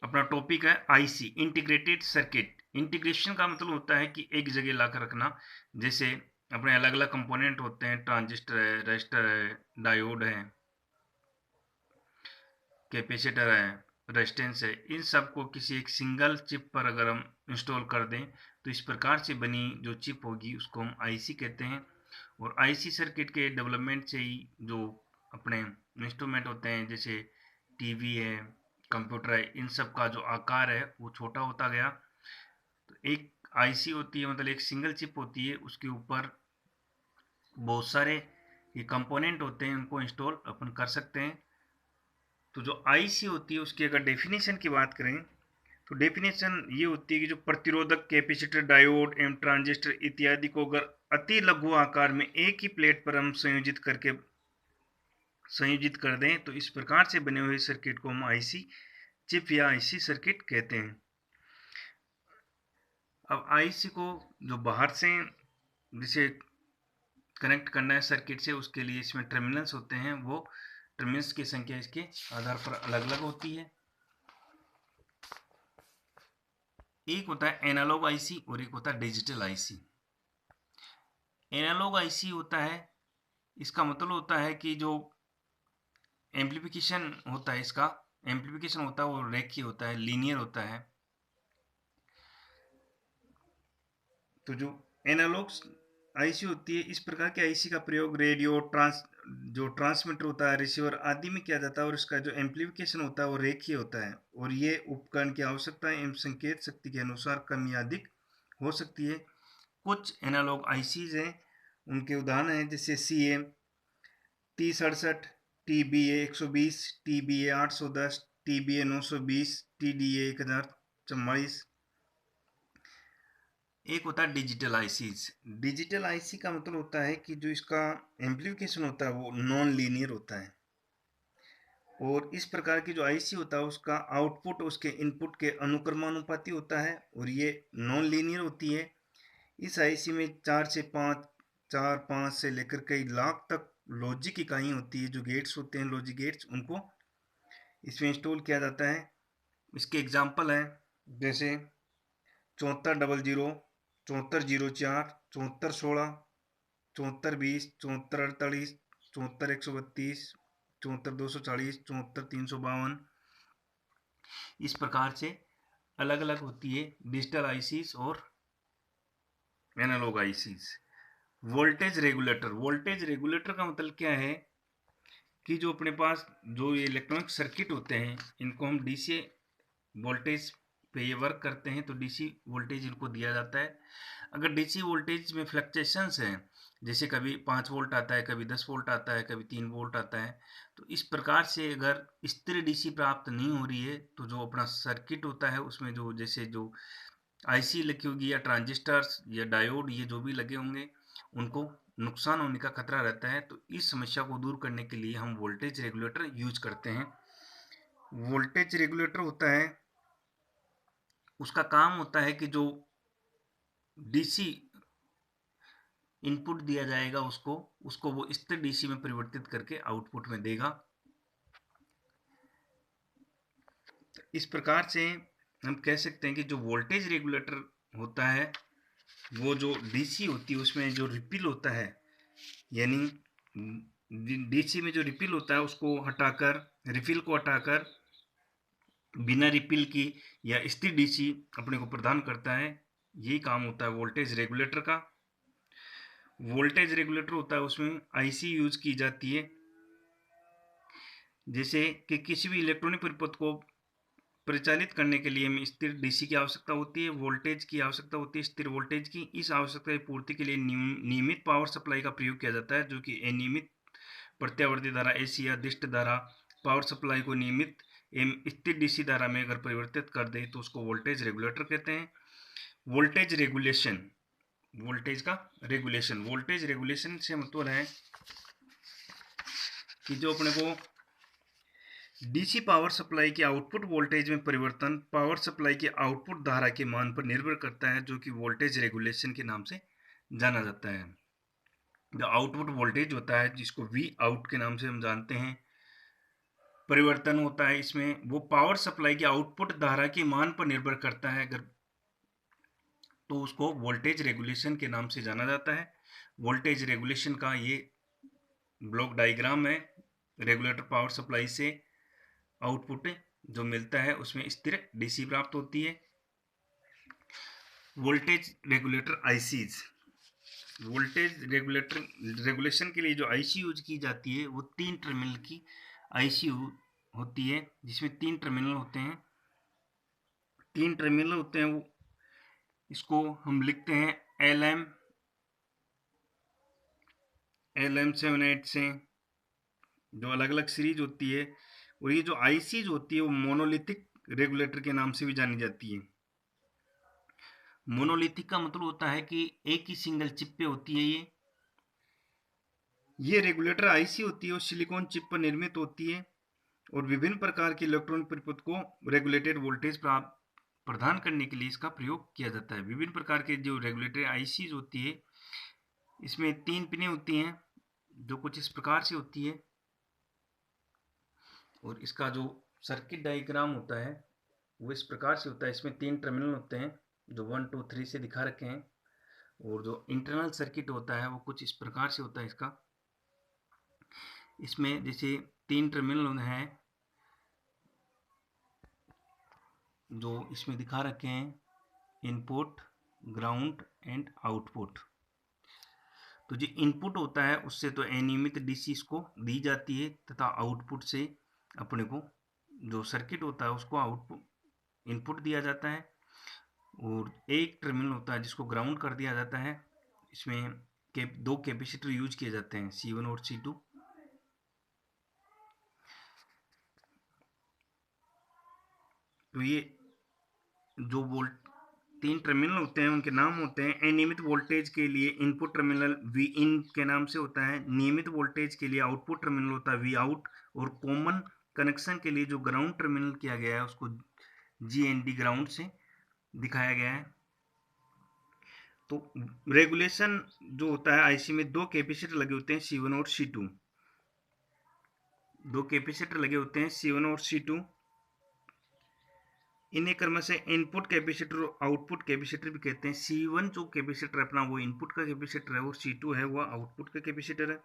अपना टॉपिक है IC, integrated circuit. Integration का मतलब होता है कि एक जगह लाकर रखना। जैसे अपने अलग अलग कंपोनेंट होते हैं, ट्रांजिस्टर है, रेजिस्टर है, डायोड है, कैपेसिटर है, रेजिस्टेंस है, इन सब को किसी एक सिंगल चिप पर अगर हम इंस्टॉल कर दें तो इस प्रकार से बनी जो चिप होगी उसको हम आईसी कहते हैं। और आईसी सर्किट के डेवलपमेंट से ही जो अपने इंस्ट्रूमेंट होते हैं जैसे टीवी है, कंप्यूटर है, इन सब का जो आकार है वो छोटा होता गया। तो एक आईसी होती है, मतलब एक सिंगल चिप होती है, उसके ऊपर बहुत सारे ये कंपोनेंट होते हैं, उनको इंस्टॉल अपन कर सकते हैं। तो जो आईसी होती है उसकी अगर डेफिनेशन की बात करें तो डेफिनेशन ये होती है कि जो प्रतिरोधक, कैपेसिटर, डायोड एवं ट्रांजिस्टर इत्यादि को अगर अति लघु आकार में एक ही प्लेट पर हम संयोजित कर दें तो इस प्रकार से बने हुए सर्किट को हम आईसी चिप या आईसी सर्किट कहते हैं। अब आईसी को जो बाहर से जिसे कनेक्ट करना है सर्किट से, उसके लिए इसमें टर्मिनल्स होते हैं, वो टर्मिनल्स की संख्या इसके आधार पर अलग अलग होती है। एक होता है एनालॉग आईसी और एक होता है डिजिटल आईसी। एनालॉग आईसी होता है, इसका मतलब होता है कि जो एम्प्लीफिकेशन होता है, इसका एम्प्लीफिकेशन होता है वो रेखीय होता है, लीनियर होता है। तो जो एनालॉग आईसी होती है, इस प्रकार के आईसी का प्रयोग रेडियो जो ट्रांसमीटर होता है, रिसीवर आदि में किया जाता है और इसका जो एम्प्लीफिकेशन होता है वो रेखीय होता है। और ये उपकरण की आवश्यकता एवं संकेत शक्ति के अनुसार कम या अधिक हो सकती है। कुछ एनालॉग आईसीज हैं, उनके उदाहरण हैं जैसे CM 3068, TBA 120, TBA 810, TBA 920, TDA 1044। एक होता है डिजिटल आईसीज। डिजिटल आईसी का मतलब होता है कि जो इसका एम्प्लीफिकेशन होता है वो नॉन लीनियर होता है। और इस प्रकार की जो आईसी होता है उसका आउटपुट उसके इनपुट के अनुक्रमानुपाती होता है और ये नॉन लीनियर होती है। इस आईसी में 4 5 से लेकर कई लाख तक लॉजिक इकाई होती है, जो गेट्स होते हैं, लॉजिक गेट्स, उनको इसमें इंस्टॉल किया जाता है। इसके एग्जांपल हैं जैसे 7400, 7404, 7416, 7420, 7448, 74 132, 74 240, 74 352। इस प्रकार से अलग अलग होती है डिजिटल आईसीज और analogue ICs. Voltage regulator. Voltage regulator का मतलब क्या है कि जो अपने पास जो ये इलेक्ट्रॉनिक सर्किट होते हैं, इनको हम डीसी वोल्टेज पे ये वर्क करते हैं तो डीसी वोल्टेज इनको दिया जाता है। अगर डीसी वोल्टेज में फ्लक्चुएशंस हैं, जैसे कभी 5 वोल्ट आता है, कभी 10 वोल्ट आता है, कभी 3 वोल्ट आता है, तो इस प्रकार से अगर स्थिर डीसी प्राप्त नहीं हो रही है तो जो अपना सर्किट होता है उसमें जो जैसे जो आईसी लगी होगी या ट्रांजिस्टर्स या डायोड ये जो भी लगे होंगे उनको नुकसान होने का खतरा रहता है। तो इस समस्या को दूर करने के लिए हम वोल्टेज रेगुलेटर यूज करते हैं। वोल्टेज रेगुलेटर होता है, उसका काम होता है कि जो डीसी इनपुट दिया जाएगा उसको उसको वो स्थिर डीसी में परिवर्तित करके आउटपुट में देगा। इस प्रकार से हम कह सकते हैं कि जो वोल्टेज रेगुलेटर होता है वो जो डीसी होती है उसमें जो रिपिल होता है, यानी डीसी में जो रिपिल होता है उसको हटाकर, रिफिल को हटाकर बिना रिपिल की या स्थिर डीसी अपने को प्रदान करता है। यही काम होता है वोल्टेज रेगुलेटर का। वोल्टेज रेगुलेटर होता है उसमें आईसी यूज की जाती है, जैसे कि किसी भी इलेक्ट्रॉनिक परिपथ को परिचालित करने के लिए हमें स्थिर डीसी की आवश्यकता होती है, वोल्टेज की आवश्यकता होती है, स्थिर वोल्टेज की। इस आवश्यकता की पूर्ति के लिए नियमित पावर सप्लाई का प्रयोग किया जाता है, जो कि अनियमित प्रत्यावर्ती धारा एसी या दिष्ट धारा पावर सप्लाई को नियमित एवं स्थिर डीसी धारा में अगर परिवर्तित कर दे तो उसको वोल्टेज रेगुलेटर कहते हैं। वोल्टेज रेगुलेशन, वोल्टेज का रेगुलेशन, वोल्टेज रेगुलेशन से मतलब है कि जो अपने को डीसी पावर सप्लाई के आउटपुट वोल्टेज में परिवर्तन पावर सप्लाई के आउटपुट धारा के मान पर निर्भर करता है, जो कि वोल्टेज रेगुलेशन के नाम से जाना जाता है। जो आउटपुट वोल्टेज होता है जिसको वी आउट के नाम से हम जानते हैं, परिवर्तन होता है इसमें, वो पावर सप्लाई की आउटपुट धारा के मान पर निर्भर करता है। अगर तो उसको वोल्टेज रेगुलेशन के नाम से जाना जाता है। वोल्टेज रेगुलेशन का ये ब्लॉक डायग्राम है। रेगुलेटर पावर सप्लाई से आउटपुट जो मिलता है उसमें स्थिर डीसी प्राप्त होती है। Voltage regulator ICs, voltage regulation के लिए जो आईसी यूज की जाती है वो 3 टर्मिनल की आईसी होती है, जिसमें 3 टर्मिनल होते हैं। 3 टर्मिनल होते हैं, वो इसको हम लिखते हैं LM78 से, जो अलग अलग सीरीज होती है। और ये जो आईसीज होती है वो मोनोलिथिक रेगुलेटर के नाम से भी जानी जाती है। मोनोलिथिक का मतलब होता है कि एक ही सिंगल चिप पे होती है ये रेगुलेटर आईसी होती है और सिलिकॉन चिप पर निर्मित होती है और विभिन्न प्रकार के इलेक्ट्रॉनिक परिपथ को रेगुलेटेड वोल्टेज प्रदान करने के लिए इसका प्रयोग किया जाता है। विभिन्न प्रकार के जो रेगुलेटरी आईसीज होती है इसमें 3 पिनें होती हैं जो कुछ इस प्रकार से होती है, और इसका जो सर्किट डायग्राम होता है वो इस प्रकार से होता है। इसमें 3 टर्मिनल होते हैं जो 1 2 3 से दिखा रखे हैं, और जो इंटरनल सर्किट होता है वो कुछ इस प्रकार से होता है इसका। इसमें जैसे 3 टर्मिनल हैं जो इसमें दिखा रखे हैं, इनपुट, ग्राउंड एंड आउटपुट। तो जो इनपुट होता है उससे तो अनियमित डीसी इसको दी जाती है, तथा आउटपुट से अपने को जो सर्किट होता है उसको आउटपुट इनपुट दिया जाता है। और एक टर्मिनल होता है जिसको ग्राउंड कर दिया जाता है। इसमें दो कैपेसिटर यूज किए जाते हैं, C1 और C2। तो ये जो 3 टर्मिनल होते हैं उनके नाम होते हैं। अनियमित वोल्टेज के लिए इनपुट टर्मिनल Vin के नाम से होता है। नियमित वोल्टेज के लिए आउटपुट टर्मिनल होता है Vout, और कॉमन कनेक्शन के लिए जो ग्राउंड टर्मिनल किया गया है उसको GND ग्राउंड से दिखाया गया है। तो रेगुलेशन जो होता है आईसी में 2 कैपेसिटर लगे होते हैं, C1 और C2। 2 कैपेसिटर लगे होते हैं C1 और C2। इन्हें क्रम से इनपुट कैपेसिटर और आउटपुट कैपेसिटर भी कहते हैं। C1 जो कैपेसिटर अपना वो इनपुट का कैपेसिटर है, और C2 है वो आउटपुट का कैपेसिटर है।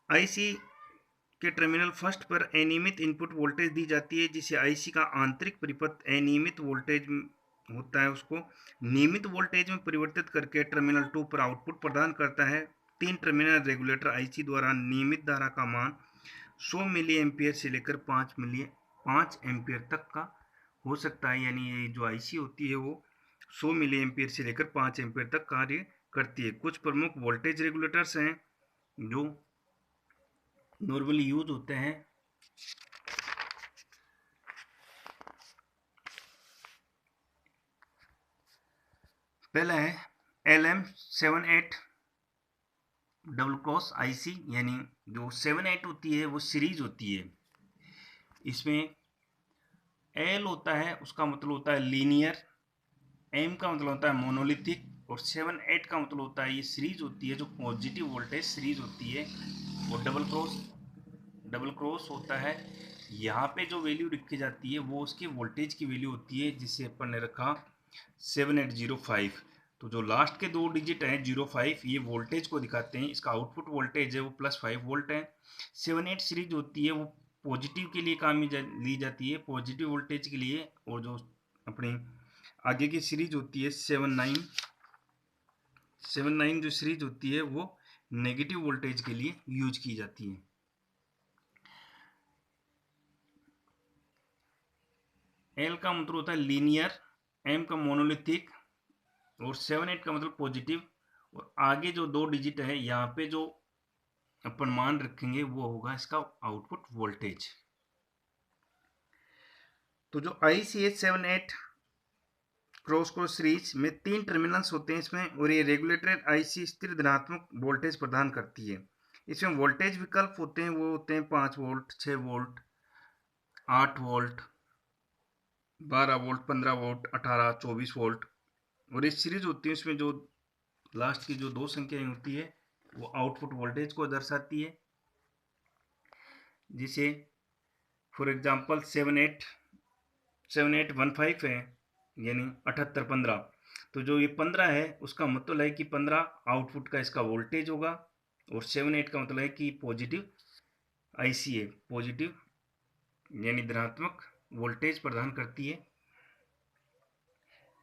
आईसी के टर्मिनल फर्स्ट पर अनियमित इनपुट वोल्टेज दी जाती है, जिसे आईसी का आंतरिक परिपथ अनियमित वोल्टेज होता है उसको नियमित वोल्टेज में परिवर्तित करके टर्मिनल 2 पर आउटपुट प्रदान करता है। 3 टर्मिनल रेगुलेटर आईसी द्वारा नियमित धारा का मान 100 मिली एम्पियर से लेकर 5 एम्पियर तक का हो सकता है। यानी ये जो आईसी होती है वो 100 मिली एम्पियर से लेकर 5 एम्पियर तक कार्य करती है। कुछ प्रमुख वोल्टेज रेगुलेटर्स हैं जो नॉर्मली यूज होते हैं। पहला है LM78 डबल क्रॉस आईसी, यानी जो 78 होती है वो सीरीज होती है। इसमें L होता है उसका मतलब होता है लीनियर, M का मतलब होता है मोनोलिथिक, और 78 का मतलब होता है ये सीरीज होती है जो पॉजिटिव वोल्टेज सीरीज होती है। और डबल क्रॉस होता है, यहाँ पे जो वैल्यू लिखी जाती है वो उसकी वोल्टेज की वैल्यू होती है, जिसे अपन ने रखा 7805। तो जो लास्ट के 2 डिजिट हैं 05 ये वोल्टेज को दिखाते हैं। इसका आउटपुट वोल्टेज है वो +5 वोल्ट है। 78 सीरीज होती है वो पॉजिटिव के लिए काम ली जाती है, पॉजिटिव वोल्टेज के लिए। और जो अपनी आगे की सीरीज होती है 79 जो सीरीज होती है वो नेगेटिव वोल्टेज के लिए यूज की जाती है। L का मतलब होता है लीनियर, M का मोनोलिथिक, और 78 का मतलब पॉजिटिव। और आगे जो 2 डिजिट है यहाँ पे जो अपन मान रखेंगे वो होगा इसका आउटपुट वोल्टेज। तो जो ICH78 क्रॉस सीरीज में 3 टर्मिनल्स होते हैं इसमें, और ये रेगुलेटेड आईसी स्थिर धनात्मक वोल्टेज प्रदान करती है। इसमें वोल्टेज विकल्प होते हैं, वो होते हैं 5 volt, 6 volt, 8 volt, 12 volt, 15 volt, 18, 24 volt. और इस सीरीज होती है इसमें जो लास्ट की जो 2 संख्याएं होती है वो आउटपुट वोल्टेज को दर्शाती है। जिसे फॉर एग्जांपल 7815 है, यानी 7815, तो जो ये 15 है उसका मतलब है कि 15 आउटपुट का इसका वोल्टेज होगा, और 78 का मतलब है कि पॉजिटिव आईसी है, पॉजिटिव यानी धनात्मक वोल्टेज प्रदान करती है।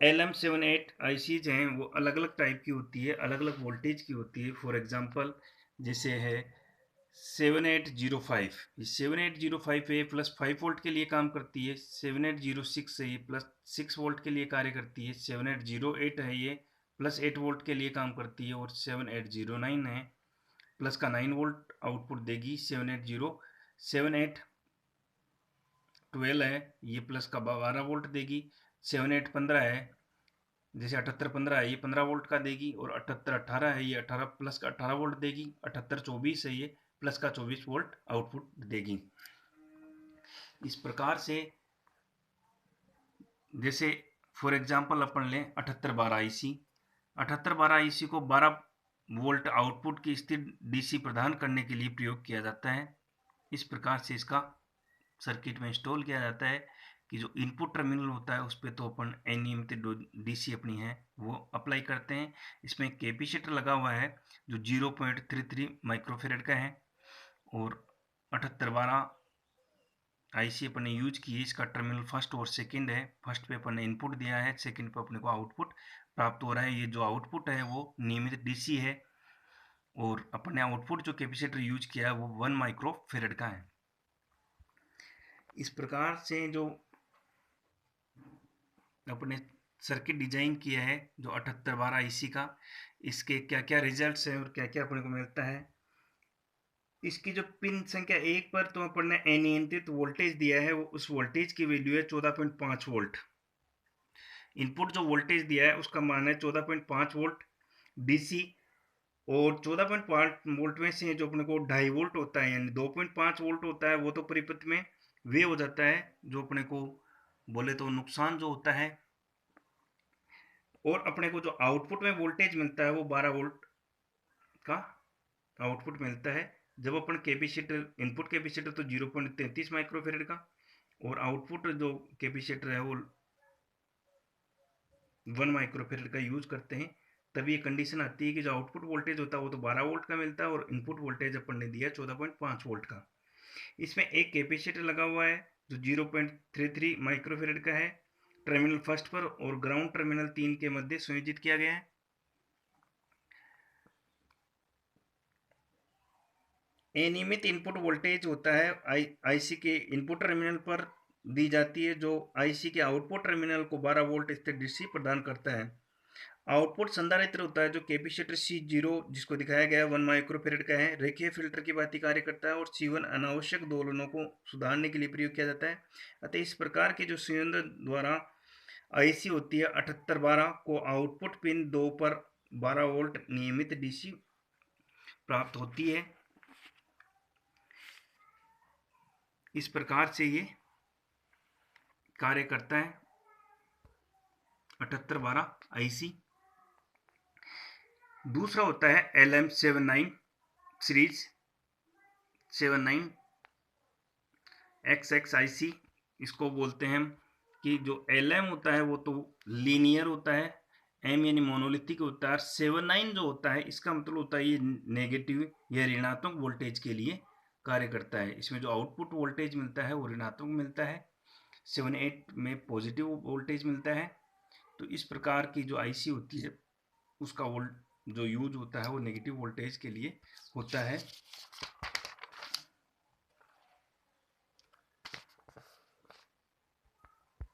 LM78 आईसीज हैं वो अलग अलग टाइप की होती है, अलग अलग वोल्टेज की होती है। फॉर एग्जांपल जैसे है 7805, ये 7805 है प्लस 5 वोल्ट के लिए काम करती है। 7806 है, ये प्लस 6 वोल्ट के लिए कार्य करती है। 7808 है, ये प्लस 8 वोल्ट के लिए काम करती है। और 7809 है, प्लस का 9 वोल्ट आउटपुट देगी। 7812 है, ये प्लस का 12 वोल्ट देगी। 7815 है, जैसे 7815 है, ये 15 वोल्ट का देगी। और 7818 है, ये 18 प्लस का 18 वोल्ट देगी। 7824 है, ये प्लस का 24 वोल्ट आउटपुट देगी। इस प्रकार से जैसे फॉर एग्जांपल अपन लें 7812 आईसी, 7812 आईसी को 12 वोल्ट आउटपुट की स्थिर डीसी प्रदान करने के लिए प्रयोग किया जाता है। इस प्रकार से इसका सर्किट में इंस्टॉल किया जाता है कि जो इनपुट टर्मिनल होता है उस पर तो अपन अनियमित डीसी अपनी है वो अप्लाई करते हैं। इसमें कैपेसिटर लगा हुआ है जो 0.33 माइक्रोफेरेड का है। और 7812 आईसी अपने यूज की है, इसका टर्मिनल फर्स्ट और सेकंड है। फर्स्ट पे अपन ने इनपुट दिया है, सेकंड पे अपने को आउटपुट प्राप्त हो रहा है। ये जो आउटपुट है वो नियमित डीसी है, और अपने आउटपुट जो कैपेसिटर यूज किया है वो 1 माइक्रोफेरेड का है। इस प्रकार से जो अपने सर्किट डिजाइन किया है जो 7812 आईसी का, इसके क्या क्या रिजल्ट्स हैं और क्या क्या अपने को मिलता है। इसकी जो पिन संख्या 1 पर तो अपन ने अनियंत्रित वोल्टेज दिया है, वो उस वोल्टेज की वैल्यू है 14.5 वोल्ट। इनपुट जो वोल्टेज दिया है उसका मान है 14.5 वोल्ट डीसी। और 14.5 वोल्ट में से जो अपने को 2.5 वोल्ट होता है यानी 2.5 वोल्ट होता है वो तो परिपथ में वे हो जाता है, जो अपने को बोले तो नुकसान जो होता है। और अपने को जो आउटपुट में वोल्टेज मिलता है वो 12 वोल्ट का आउटपुट मिलता है। जब अपन कैपेसिटर इनपुट कैपेसिटर तो 0.33 माइक्रोफेरेड का, और आउटपुट जो कैपेसिटर है वो 1 माइक्रोफेरेड का यूज करते हैं, तभी ये कंडीशन आती है कि जो आउटपुट वोल्टेज होता है वो तो 12 वोल्ट का मिलता है, और इनपुट वोल्टेज अपन ने दिया 14.5 वोल्ट का। इसमें एक कैपेसिटर लगा हुआ है जो 0.33 माइक्रोफेरेड का है, टर्मिनल फर्स्ट पर और ग्राउंड टर्मिनल 3 के मध्य संयोजित किया गया है। अनियमित इनपुट वोल्टेज होता है आईसी के इनपुट टर्मिनल पर दी जाती है, जो आईसी के आउटपुट टर्मिनल को 12 वोल्ट स्थिर डीसी प्रदान करता है। आउटपुट संधारित्र होता है जो कैपेसिटर C0 जिसको दिखाया गया है 1 माइक्रोफेरेड का है, रेखीय फिल्टर की भांति कार्य करता है। और C1 अनावश्यक दोलनों को सुधारने के लिए प्रयोग किया जाता है। अतः इस प्रकार के जो संयंत्र द्वारा आईसी होती है 7812 को आउटपुट पिन 2 पर 12 वोल्ट नियमित डीसी प्राप्त होती है। इस प्रकार से ये कार्य करता है 7812 आईसी। दूसरा होता है LM79 सीरीज 79XX आईसी। इसको बोलते हैं कि जो LM होता है वो तो लीनियर होता है, M यानी मोनोलिथिक होता है। 79 जो होता है इसका मतलब होता है ये नेगेटिव या ऋणात्मक वोल्टेज के लिए कार्य करता है। इसमें जो आउटपुट वोल्टेज मिलता है वो ऋणात्मक मिलता है, 78 में पॉजिटिव वोल्टेज मिलता है। तो इस प्रकार की जो आईसी होती है उसका जो यूज होता है वो नेगेटिव वोल्टेज के लिए होता है।